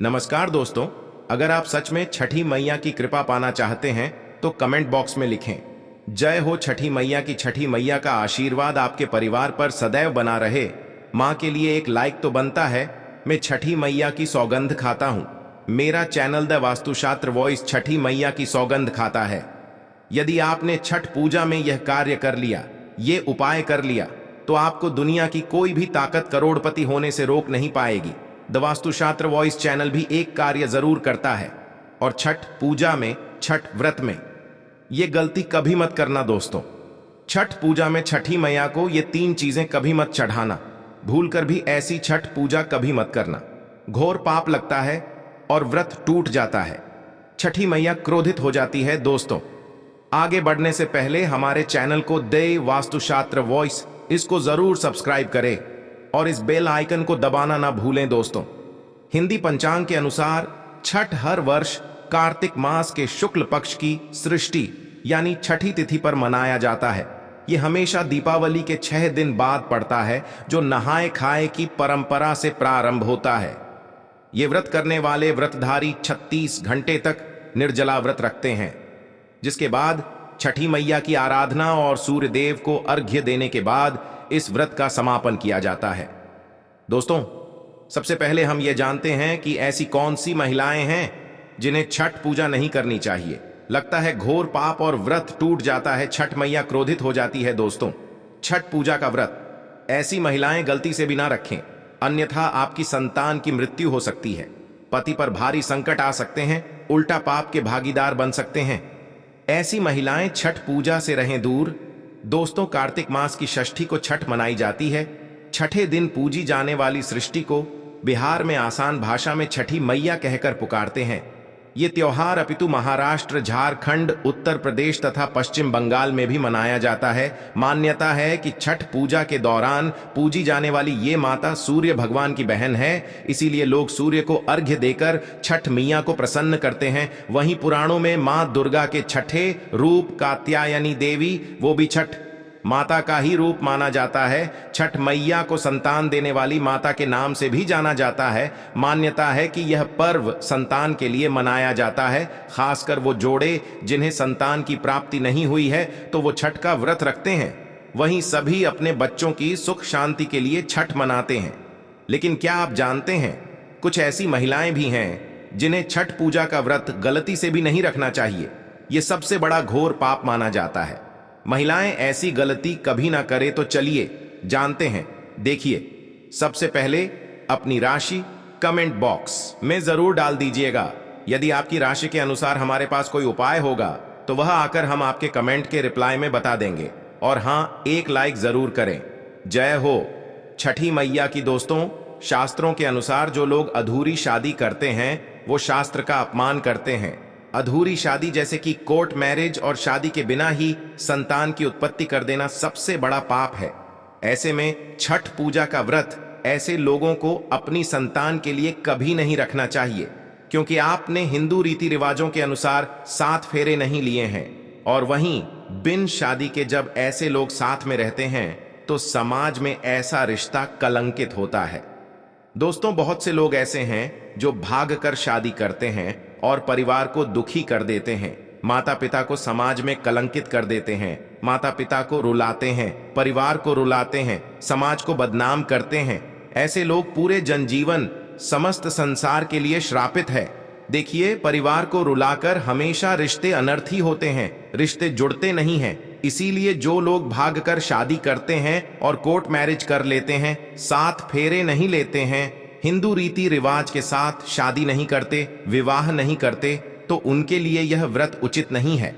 नमस्कार दोस्तों, अगर आप सच में छठी मैया की कृपा पाना चाहते हैं तो कमेंट बॉक्स में लिखें जय हो छठी मैया की। छठी मैया का आशीर्वाद आपके परिवार पर सदैव बना रहे। माँ के लिए एक लाइक तो बनता है। मैं छठी मैया की सौगंध खाता हूँ। मेरा चैनल द वास्तुशास्त्र वॉइस छठी मैया की सौगंध खाता है। यदि आपने छठ पूजा में यह कार्य कर लिया, ये उपाय कर लिया, तो आपको दुनिया की कोई भी ताकत करोड़पति होने से रोक नहीं पाएगी। द वास्तुशास्त्र वॉइस चैनल भी एक कार्य जरूर करता है, और छठ पूजा में, छठ व्रत में ये गलती कभी मत करना दोस्तों। छठ पूजा में छठी मैया को ये 3 चीजें कभी मत चढ़ाना। भूलकर भी ऐसी छठ पूजा कभी मत करना। घोर पाप लगता है और व्रत टूट जाता है। छठी मैया क्रोधित हो जाती है दोस्तों। आगे बढ़ने से पहले हमारे चैनल को द वास्तुशास्त्र वॉइस इसको जरूर सब्सक्राइब करें और इस बेल आइकन को दबाना ना भूलें दोस्तों। हिंदी पंचांग के अनुसार छठ हर वर्ष कार्तिक मास के शुक्ल पक्ष की सृष्टि यानी छठी तिथि पर मनाया जाता है। ये हमेशा दीपावली के 6 दिन बाद पड़ता है, जो नहाए खाए की परंपरा से प्रारंभ होता है। ये व्रत करने वाले व्रतधारी 36 घंटे तक निर्जला व्रत रखते हैं, जिसके बाद छठी मैया की आराधना और सूर्य देव को अर्घ्य देने के बाद इस व्रत का समापन किया जाता है। दोस्तों, सबसे पहले हम ये जानते हैं कि ऐसी कौन सी महिलाएं हैं जिन्हें छठ पूजा नहीं करनी चाहिए। लगता है घोर पाप और व्रत टूट जाता है, छठ मैया क्रोधित हो जाती है दोस्तों। छठ पूजा का व्रत ऐसी महिलाएं गलती से भी ना रखें, अन्यथा आपकी संतान की मृत्यु हो सकती है, पति पर भारी संकट आ सकते हैं, उल्टा पाप के भागीदार बन सकते हैं। ऐसी महिलाएं छठ पूजा से रहें दूर। दोस्तों, कार्तिक मास की षष्ठी को छठ मनाई जाती है। छठे दिन पूजी जाने वाली सृष्टि को बिहार में आसान भाषा में छठी मैया कहकर पुकारते हैं। ये त्योहार अपितु महाराष्ट्र, झारखंड, उत्तर प्रदेश तथा पश्चिम बंगाल में भी मनाया जाता है। मान्यता है कि छठ पूजा के दौरान पूजी जाने वाली ये माता सूर्य भगवान की बहन है, इसीलिए लोग सूर्य को अर्घ्य देकर छठ मैया को प्रसन्न करते हैं। वहीं पुराणों में मां दुर्गा के छठे रूप कात्यायनी देवी, वो भी छठ माता का ही रूप माना जाता है। छठ मैया को संतान देने वाली माता के नाम से भी जाना जाता है। मान्यता है कि यह पर्व संतान के लिए मनाया जाता है। खासकर वो जोड़े जिन्हें संतान की प्राप्ति नहीं हुई है तो वो छठ का व्रत रखते हैं। वहीं सभी अपने बच्चों की सुख शांति के लिए छठ मनाते हैं। लेकिन क्या आप जानते हैं, कुछ ऐसी महिलाएं भी हैं जिन्हें छठ पूजा का व्रत गलती से भी नहीं रखना चाहिए। ये सबसे बड़ा घोर पाप माना जाता है। महिलाएं ऐसी गलती कभी ना करे तो चलिए जानते हैं। देखिए, सबसे पहले अपनी राशि कमेंट बॉक्स में जरूर डाल दीजिएगा। यदि आपकी राशि के अनुसार हमारे पास कोई उपाय होगा तो वह आकर हम आपके कमेंट के रिप्लाई में बता देंगे। और हाँ, एक लाइक जरूर करें। जय हो छठी मैया की। दोस्तों, शास्त्रों के अनुसार जो लोग अधूरी शादी करते हैं वो शास्त्र का अपमान करते हैं। अधूरी शादी जैसे कि कोर्ट मैरिज और शादी के बिना ही संतान की उत्पत्ति कर देना सबसे बड़ा पाप है। ऐसे में छठ पूजा का व्रत ऐसे लोगों को अपनी संतान के लिए कभी नहीं रखना चाहिए, क्योंकि आपने हिंदू रीति रिवाजों के अनुसार 7 फेरे नहीं लिए हैं। और वहीं बिन शादी के जब ऐसे लोग साथ में रहते हैं तो समाज में ऐसा रिश्ता कलंकित होता है। दोस्तों, बहुत से लोग ऐसे हैं जो भाग कर शादी करते हैं और परिवार को दुखी कर देते हैं। माता पिता को समाज में कलंकित कर देते हैं, माता पिता को रुलाते हैं, परिवार को रुलाते हैं, समाज को बदनाम करते हैं। ऐसे लोग पूरे जनजीवन समस्त संसार के लिए श्रापित है। देखिए, परिवार को रुलाकर हमेशा रिश्ते अनर्थी होते हैं, रिश्ते जुड़ते नहीं हैं। इसीलिए जो लोग भागकर शादी करते हैं और कोर्ट मैरिज कर लेते हैं, 7 फेरे नहीं लेते हैं, हिंदू रीति रिवाज के साथ शादी नहीं करते, विवाह नहीं करते, तो उनके लिए यह व्रत उचित नहीं है।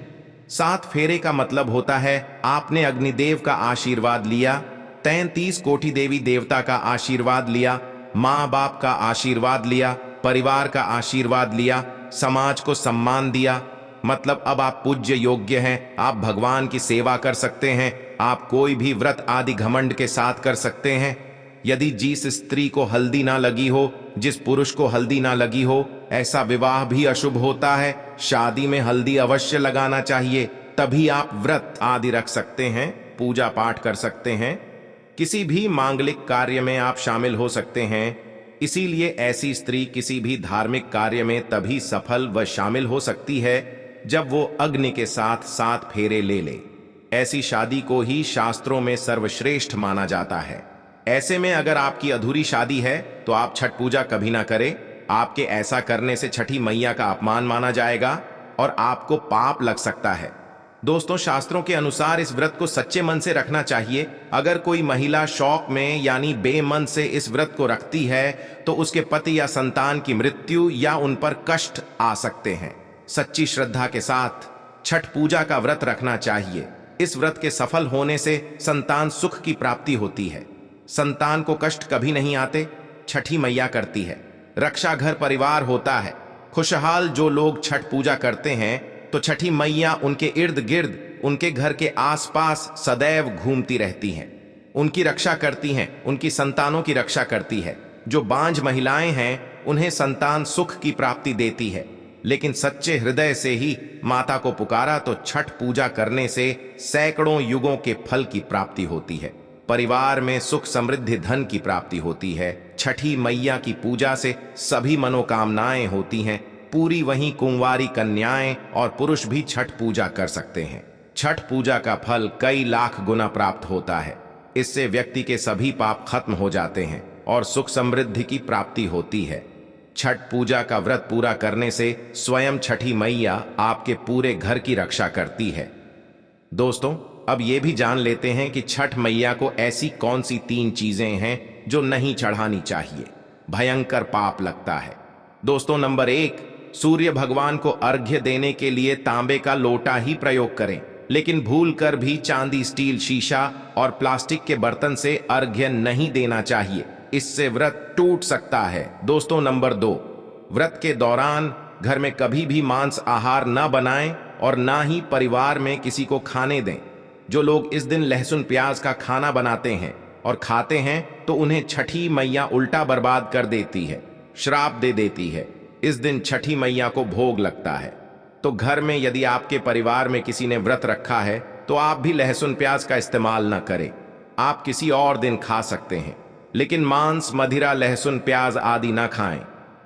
7 फेरे का मतलब होता है आपने अग्निदेव का आशीर्वाद लिया, 33 कोटि देवी देवता का आशीर्वाद लिया, माँ बाप का आशीर्वाद लिया, परिवार का आशीर्वाद लिया, समाज को सम्मान दिया। मतलब अब आप पूज्य योग्य हैं, आप भगवान की सेवा कर सकते हैं, आप कोई भी व्रत आदि घमंड के साथ कर सकते हैं। यदि जिस स्त्री को हल्दी ना लगी हो, जिस पुरुष को हल्दी ना लगी हो, ऐसा विवाह भी अशुभ होता है। शादी में हल्दी अवश्य लगाना चाहिए, तभी आप व्रत आदि रख सकते हैं, पूजा पाठ कर सकते हैं, किसी भी मांगलिक कार्य में आप शामिल हो सकते हैं। इसीलिए ऐसी स्त्री किसी भी धार्मिक कार्य में तभी सफल व शामिल हो सकती है जब वो अग्नि के साथ 7 फेरे ले ले। ऐसी शादी को ही शास्त्रों में सर्वश्रेष्ठ माना जाता है। ऐसे में अगर आपकी अधूरी शादी है तो आप छठ पूजा कभी ना करें। आपके ऐसा करने से छठी मैया का अपमान माना जाएगा और आपको पाप लग सकता है। दोस्तों, शास्त्रों के अनुसार इस व्रत को सच्चे मन से रखना चाहिए। अगर कोई महिला शौक में यानी बेमन से इस व्रत को रखती है तो उसके पति या संतान की मृत्यु या उन पर कष्ट आ सकते हैं। सच्ची श्रद्धा के साथ छठ पूजा का व्रत रखना चाहिए। इस व्रत के सफल होने से संतान सुख की प्राप्ति होती है। संतान को कष्ट कभी नहीं आते, छठी मैया करती है। रक्षा घर परिवार होता है। खुशहाल जो लोग छठ पूजा करते हैं तो छठी मैया उनके इर्द गिर्द, उनके घर के आसपास सदैव घूमती रहती हैं, उनकी रक्षा करती हैं, उनकी संतानों की रक्षा करती है। जो बांझ महिलाएं हैं उन्हें संतान सुख की प्राप्ति देती है। लेकिन सच्चे हृदय से ही माता को पुकारा तो छठ पूजा करने से सैकड़ों युगों के फल की प्राप्ति होती है। परिवार में सुख समृद्धि धन की प्राप्ति होती है। छठी मैया की पूजा से सभी मनोकामनाएं होती हैं पूरी। वहीं कुंवारी कन्याएं और पुरुष भी छठ पूजा कर सकते हैं। छठ पूजा का फल कई लाख गुना प्राप्त होता है। इससे व्यक्ति के सभी पाप खत्म हो जाते हैं और सुख समृद्धि की प्राप्ति होती है। छठ पूजा का व्रत पूरा करने से स्वयं छठी मैया आपके पूरे घर की रक्षा करती है। दोस्तों, अब ये भी जान लेते हैं कि छठ मैया को ऐसी कौन सी 3 चीजें हैं जो नहीं चढ़ानी चाहिए, भयंकर पाप लगता है। दोस्तों, नंबर 1, सूर्य भगवान को अर्घ्य देने के लिए तांबे का लोटा ही प्रयोग करें, लेकिन भूलकर भी चांदी, स्टील, शीशा और प्लास्टिक के बर्तन से अर्घ्य नहीं देना चाहिए। इससे व्रत टूट सकता है। दोस्तों, नंबर 2, व्रत के दौरान घर में कभी भी मांस आहार न बनाएं और ना ही परिवार में किसी को खाने दें। जो लोग इस दिन लहसुन प्याज का खाना बनाते हैं और खाते हैं तो उन्हें छठी मैया उल्टा बर्बाद कर देती है, श्राप दे देती है। इस दिन छठी मैया को भोग लगता है। तो घर में यदि आपके परिवार में किसी ने व्रत रखा है तो आप भी लहसुन प्याज का इस्तेमाल न करें। आप किसी और दिन खा सकते हैं, लेकिन मांस, मदिरा, लहसुन प्याज आदि ना खाएं।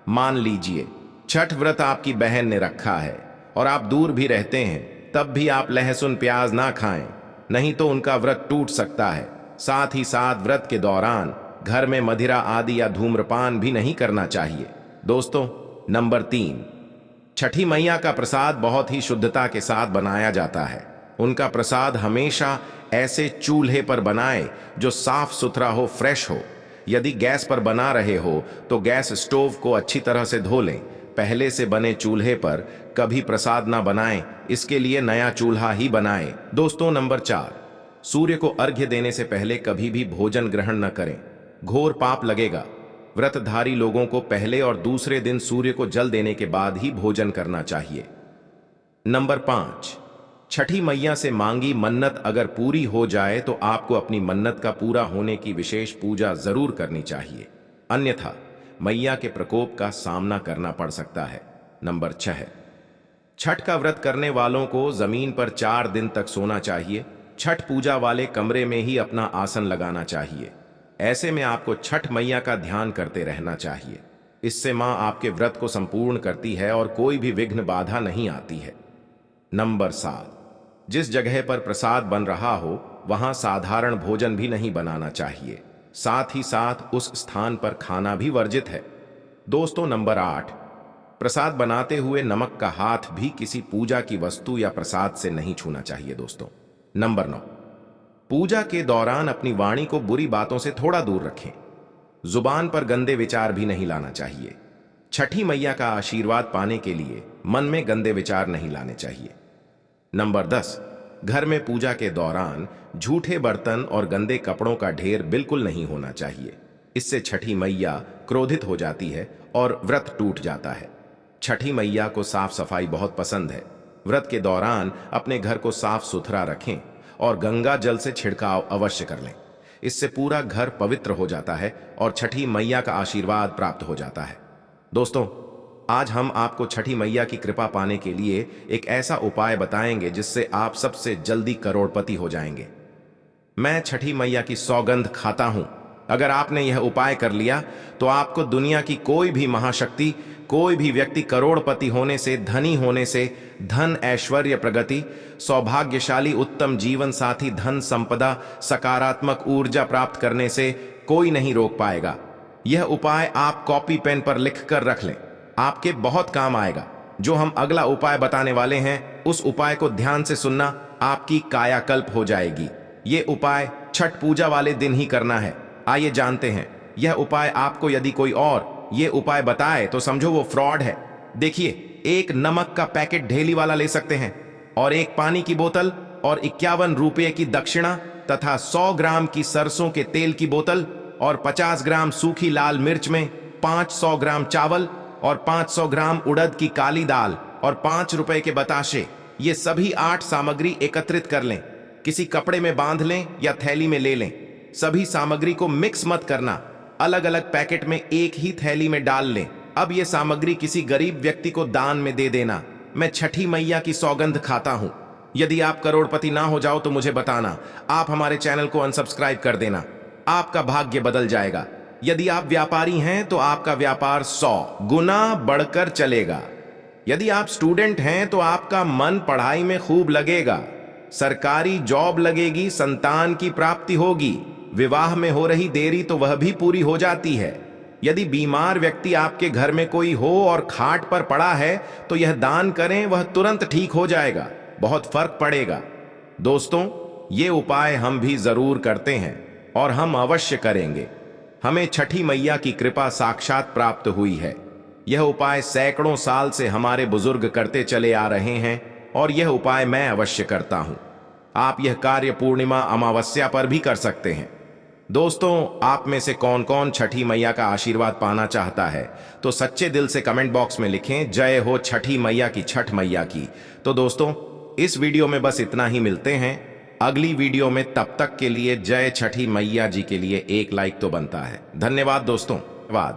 मान लीजिए छठ व्रत आपकी बहन ने रखा है और आप दूर भी रहते हैं, तब भी आप लहसुन प्याज ना खाएं, नहीं तो उनका व्रत टूट सकता है। साथ ही साथ व्रत के दौरान घर में मदिरा आदि या धूम्रपान भी नहीं करना चाहिए। दोस्तों, नंबर 3, छठी मैया का प्रसाद बहुत ही शुद्धता के साथ बनाया जाता है। उनका प्रसाद हमेशा ऐसे चूल्हे पर बनाएं जो साफ सुथरा हो, फ्रेश हो। यदि गैस पर बना रहे हो तो गैस स्टोव को अच्छी तरह से धो लें। पहले से बने चूल्हे पर कभी प्रसाद ना बनाएं, इसके लिए नया चूल्हा ही बनाएं। दोस्तों, नंबर 4, सूर्य को अर्घ्य देने से पहले कभी भी भोजन ग्रहण न करें, घोर पाप लगेगा। व्रतधारी लोगों को पहले और दूसरे दिन सूर्य को जल देने के बाद ही भोजन करना चाहिए। नंबर 5, छठी मैया से मांगी मन्नत अगर पूरी हो जाए तो आपको अपनी मन्नत का पूरा होने की विशेष पूजा जरूर करनी चाहिए, अन्यथा मैया के प्रकोप का सामना करना पड़ सकता है। नंबर 6, छठ का व्रत करने वालों को जमीन पर 4 दिन तक सोना चाहिए। छठ पूजा वाले कमरे में ही अपना आसन लगाना चाहिए। ऐसे में आपको छठ मैया का ध्यान करते रहना चाहिए। इससे मां आपके व्रत को संपूर्ण करती है और कोई भी विघ्न बाधा नहीं आती है। नंबर 7, जिस जगह पर प्रसाद बन रहा हो वहां साधारण भोजन भी नहीं बनाना चाहिए। साथ ही साथ उस स्थान पर खाना भी वर्जित है। दोस्तों, नंबर 8, प्रसाद बनाते हुए नमक का हाथ भी किसी पूजा की वस्तु या प्रसाद से नहीं छूना चाहिए। दोस्तों, नंबर 9, पूजा के दौरान अपनी वाणी को बुरी बातों से थोड़ा दूर रखें। जुबान पर गंदे विचार भी नहीं लाना चाहिए। छठी मैया का आशीर्वाद पाने के लिए मन में गंदे विचार नहीं लाने चाहिए। नंबर 10, घर में पूजा के दौरान झूठे बर्तन और गंदे कपड़ों का ढेर बिल्कुल नहीं होना चाहिए। इससे छठी मैया क्रोधित हो जाती है और व्रत टूट जाता है। छठी मैया को साफ सफाई बहुत पसंद है। व्रत के दौरान अपने घर को साफ सुथरा रखें और गंगा जल से छिड़काव अवश्य कर लें। इससे पूरा घर पवित्र हो जाता है और छठी मैया का आशीर्वाद प्राप्त हो जाता है। दोस्तों, आज हम आपको छठी मैया की कृपा पाने के लिए एक ऐसा उपाय बताएंगे जिससे आप सबसे जल्दी करोड़पति हो जाएंगे। मैं छठी मैया की सौगंध खाता हूं अगर आपने यह उपाय कर लिया तो आपको दुनिया की कोई भी महाशक्ति, कोई भी व्यक्ति करोड़पति होने से, धनी होने से, धन ऐश्वर्य प्रगति, सौभाग्यशाली उत्तम जीवन साथी, धन संपदा, सकारात्मक ऊर्जा प्राप्त करने से कोई नहीं रोक पाएगा। यह उपाय आप कॉपी पेन पर लिख कर रख लें, आपके बहुत काम आएगा। जो हम अगला उपाय बताने वाले हैं, उस उपाय को ध्यान से सुनना, आपकी कायाकल्प हो जाएगी। ये उपाय छठ पूजा वाले दिन ही करना है। आइए जानते हैं यह उपाय। आपको यदि कोई और ये उपाय बताए तो समझो वो फ्रॉड है। देखिए, एक नमक का पैकेट ढेली वाला ले सकते हैं और एक पानी की बोतल और 51 रुपये की दक्षिणा तथा 100 ग्राम की सरसों के तेल की बोतल और 50 ग्राम सूखी लाल मिर्च में 500 ग्राम चावल और 500 ग्राम उड़द की काली दाल और 5 रुपए के बताशे, ये सभी 8 सामग्री एकत्रित कर लें। किसी कपड़े में बांध लें या थैली में ले लें। सभी सामग्री को मिक्स मत करना, अलग अलग पैकेट में एक ही थैली में डाल लें। अब ये सामग्री किसी गरीब व्यक्ति को दान में दे देना। मैं छठी मैया की सौगंध खाता हूं। यदि आप करोड़पति ना हो जाओ तो मुझे बताना, आप हमारे चैनल को अनसब्सक्राइब कर देना, आपका भाग्य बदल जाएगा। यदि आप व्यापारी हैं तो आपका व्यापार 100 गुना बढ़कर चलेगा। यदि आप स्टूडेंट हैं तो आपका मन पढ़ाई में खूब लगेगा, सरकारी जॉब लगेगी, संतान की प्राप्ति होगी, विवाह में हो रही देरी तो वह भी पूरी हो जाती है। यदि बीमार व्यक्ति आपके घर में कोई हो और खाट पर पड़ा है तो यह दान करें, वह तुरंत ठीक हो जाएगा, बहुत फर्क पड़ेगा। दोस्तों, ये उपाय हम भी जरूर करते हैं और हम अवश्य करेंगे। हमें छठी मैया की कृपा साक्षात प्राप्त हुई है। यह उपाय सैकड़ों साल से हमारे बुजुर्ग करते चले आ रहे हैं और यह उपाय मैं अवश्य करता हूं। आप यह कार्य पूर्णिमा, अमावस्या पर भी कर सकते हैं। दोस्तों, आप में से कौन कौन छठी मैया का आशीर्वाद पाना चाहता है तो सच्चे दिल से कमेंट बॉक्स में लिखें, जय हो छठी मैया की, छठ मैया की। तो दोस्तों, इस वीडियो में बस इतना ही। मिलते हैं अगली वीडियो में, तब तक के लिए जय छठी मैया जी के लिए एक लाइक तो बनता है। धन्यवाद दोस्तों, धन्यवाद।